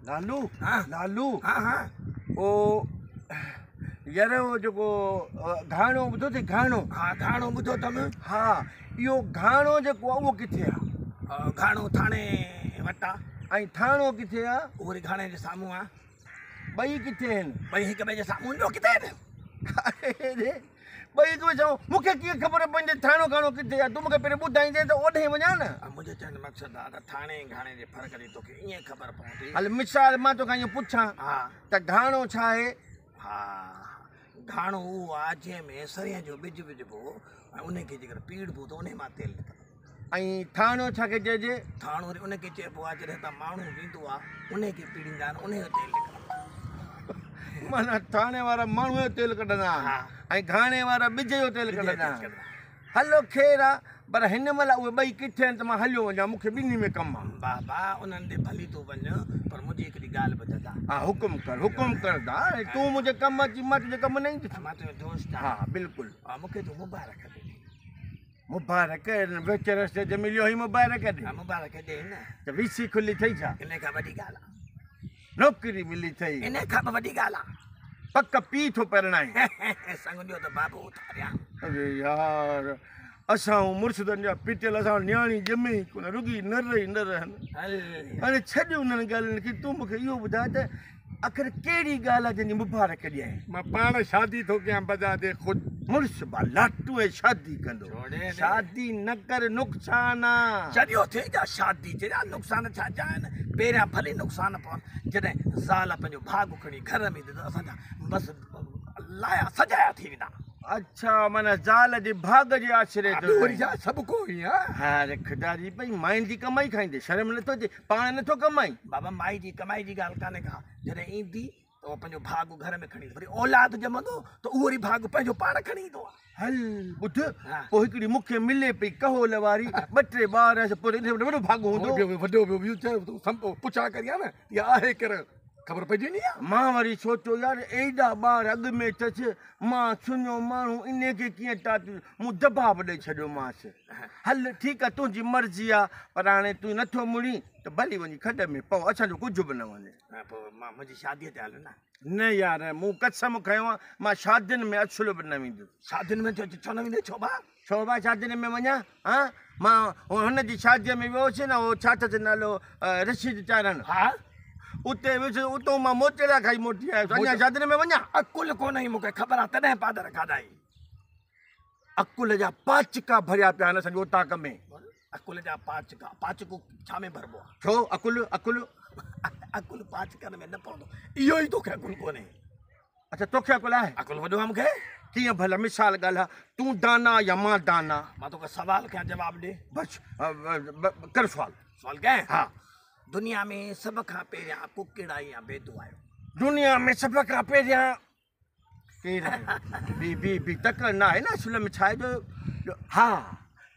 लालू हाँ लालू हाँ हाँ ओ यार वो जो घाणो ॿुधो अथई घाणो हाँ घाणो ॿुधो तम हा इहो घाणो जेको आहे उहो किथे आहे घाणो थाणे वटा ऐं थाणो किथे आहे उहो वरी घाणे जे साम्हूं आहे ॿई किथे आहिनि ॿई हिक ॿिए जे साम्हूं ॿियो किथे आहिनि अरे ॿई हिक ॿिए साम्हूं मूंखे कीअं ख़बर पवंदी थाणो घाणो किथे आहे तूं मूंखे पहिरियों ॿुधाईंदे त ओॾे वञा न मुंहिंजो चवण जो मक़सदु आहे त थाणे ऐं घाणे जे फ़र्क़ जी तोखे ईअं ख़बर पवंदी हल मिसाल मां तोखां इहो पुछां हा त घाणो छा आहे हा घाणो उहो आहे जंहिंमें सरियं जो ॿिज विझिबो ऐं उनखे जेकर पीड़बो त उन मां तेल निकिरंदो ऐं थाणो छाखे चइजे थाणो वरी उनखे चइबो आहे जॾहिं त माण्हू वेंदो आहे उनखे पीड़ींदा आहिनि उनजो तेल निकिरंदो माना थाणे वारा माण्हू जो तेल कढंदा हा ऐं घाणे वारा ॿिज जो तेल ॿिज जो कढंदा तेल कढंदा। हलो ख़ैरु आहे पर हिन महिल उहे ॿई किथे आहिनि त मां हलियो वञा मूंखे ॿिन्ही में कमु आहे बाबा उन्हनि ते भली तूं वञ पर मुंहिंजी हिकिड़ी ॻाल्हि ॿुधंदा हा हुकुम कर दा तूं मुंहिंजे कमु अची मां तुंहिंजे कमु न ईंदुसि मां तुंहिंजो दोस्त हा आहियां बिल्कुलु मूंखे तूं मुबारक ॾे मुबारक विच रस्ते ते मिलियो ई मुबारक ॾे मुबारक ॾे न त वीसी खुली अथई छा इन खां वॾी ॻाल्हि आहे नौकिरी मिली अथई इन खां बि वॾी ॻाल्हि आहे पक पी थो परिणाई संग ॾियो त बाबू उथारियां अरे यार असां मुर्शिदनि जा पिटियल असां न्याणी ॼमे कोन रुगी न रही न रहनि हल हाणे छॾ उन्हनि ॻाल्हियुनि खे तूं मूंखे इहो ॿुधाए त आख़िर कहिड़ी ॻाल्हि आहे जंहिंजी मुबारक ॾियां मां पाण शादी थो कयां बजा ते ख़ुदि मुड़ुस लाटू ऐं शादी कंदो छोड़े ॾे। शादी न कर नुक़सान आहे चरियो थिए जा शादी जहिड़ा नुक़सान छा छा आहिनि पहिरियां भली नुक़सान पवनि जॾहिं ज़ाल पंहिंजो भाॻु खणी घर में ईंदी त असांजा बसि लाया सजाया थी वेंदा अच्छा माना ज़ाल जे भाॻ जे आसिरे ॿियो वरी छा सभु को ई आहे हा खिदारी भई माइन जी कमाई खाईंदे शर्म नथो अचे पाण नथो कमाई बाबा माई जी कमाई जी ॻाल्हि कान्हे का जॾहिं ईंदी त उहो पंहिंजो भाॻु घर में खणी वरी औलाद ॼमंदो त उहो वरी भाॻु पंहिंजो पाण खणी ईंदो आहे हल ॿुध हा। पोइ हिकिड़ी मूंखे मिले पई कहोल वारी ॿ टे ॿार पोइ वॾो भाॻ हूंदो वॾो ॿियो चयो पुछा करी आहे न इहा आहे केरु ख़बर पइजी वञी आहे मां वरी सोचियो यार एॾा ॿार अॻु में अथसि मां सुञो माण्हू इन खे कीअं टाटियो मूं जवाबु ॾेई छॾियोमांसि हल ठीकु आहे तुंहिंजी मर्ज़ी आहे पर हाणे तूं नथो मुड़ी त भली वञी खॾ में पओ असांजो कुझु बि न वञे पोइ मां मुंहिंजी शादीअ ते हल न न यार मूं कसम खयो आहे मां शादियुनि में अछुल बि न वेंदुसि शादियुनि में छो न वेंदे छो भाउ छो भाउ शादियुनि में वञा हा मां हुनजी शादीअ में वियोसीं न उहो छा अथसि नालो रशीद चारन हा उते वियुसि उतां मां मोचड़ा खाई मोटी आयुसि अञा शादियुनि में वञा अकुल कोन ई मूंखे ख़बर आहे तॾहिं पादर खाधाई अकुल जा पाचका भरिया पिया आहिनि असांजे ओताक में अकुल जा पाचको छा में भरबो आहे छो अकुल अकुल अकुल पाचकनि में न पवंदो इहो ई तोखे अकुल कोन्हे अच्छा तोखे अकुल आहे अकुल वॾो आहे मूंखे कीअं भला मिसाल ॻाल्हि आहे तूं दाना या मां दाना मां तोखे सुवाल कयां जवाबु ॾे बसि कर सुवाल सुवाल कयां हा दुनिया में सभ खां पहिरियां कुकड़ा या बेदो आयो दुनिया में सभ खां पहिरियां केरु बी तकड़ न आहे न असुल में छा आहे जो हा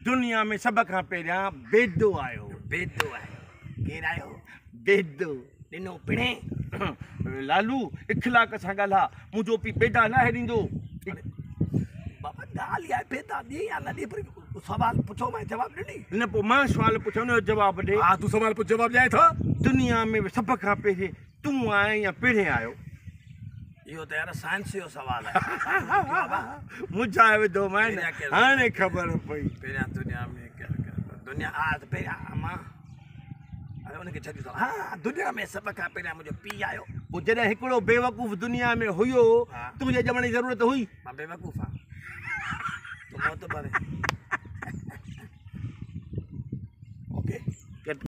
दुनिया में सभ खां पहिरियां बेदो आयो बेदो आयो केरु आयो बेदो ॾिनो पिणे लालू इख़लाक़ सां ॻाल्हा मुंहिंजो पीउ बेदा न आहे ॾींदो बाबा ॻाल्हि आहे बेदा ॾे या न ॾे पर सुवाल पुछो मां जवाबु ॾिनी न पोइ मां सुवाल पुछो हुनजो जवाबु ॾे हा तूं सवाल पुछ जवाबु ॾियां थो दुनिया में सभ खां पहिरियों तूं आहीं या पहिरें आयो इहो त यार साइंस जो सुवाल आहे मुंझाए विधो मां हाणे ख़बर पई पहिरियां दुनिया में दुनिया हा त पहिरियां मां अरे उनखे छॾी थो हा दुनिया में सभ खां पहिरियां मुंहिंजो पीउ आयो पोइ जॾहिं हिकिड़ो बेवकूफ़ दुनिया में हुयो तुंहिंजे ॼमण जी ज़रूरत हुई मां बेवकूफ़ आहियां तूं मोतबर